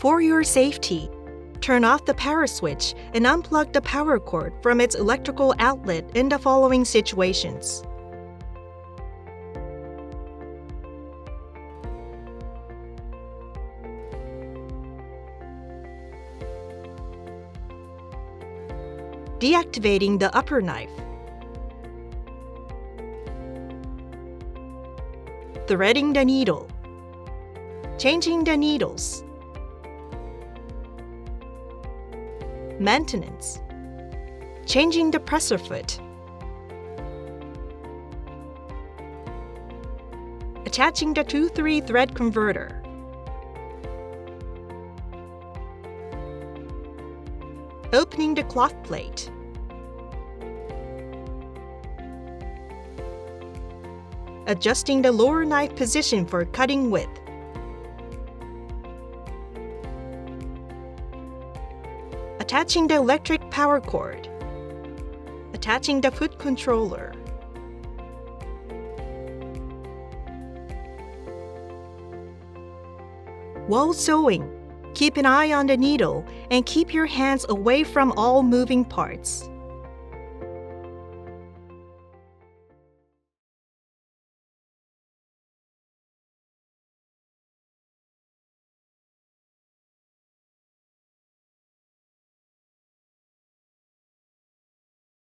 For your safety, turn off the power switch and unplug the power cord from its electrical outlet in the following situations. Deactivating the upper knife. Threading the needle. Changing the needles. Maintenance. Changing the presser foot. Attaching the 2-3 thread converter. Opening the cloth plate. Adjusting the lower knife position for cutting width. Attaching the electric power cord. Attaching the foot controller. While sewing, keep an eye on the needle and keep your hands away from all moving parts.